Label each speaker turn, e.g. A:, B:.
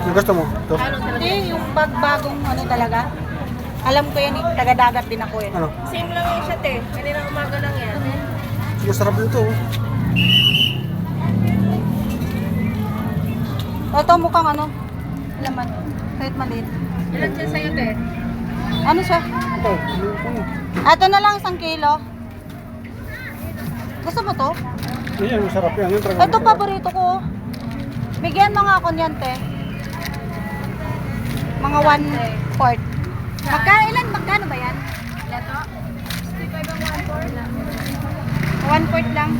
A: Yung gusto mo? Ito?
B: Hindi, yung bagong ano talaga. Alam ko yan eh, taga-dagat din ako eh.
A: Ano?
C: Same lang yung shot eh. Kanina umaga lang yan.
A: Masarap nito.
B: Ito mukhang ano, laman, kahit maliit.
C: Ilan siya sa'yo, te?
B: Ano siya?
A: Ito.
B: Ito na lang 1 kilo. Gusto mo to?
A: Yan, masarap yan. Yan talaga
B: Ito
A: masarap.
B: paborito ko. Bigyan mo nga ako niyan, te. Mga 1/4. Magkano ba yan?
C: Lato? 65 ang 1-4 lang.
B: 1/4 lang.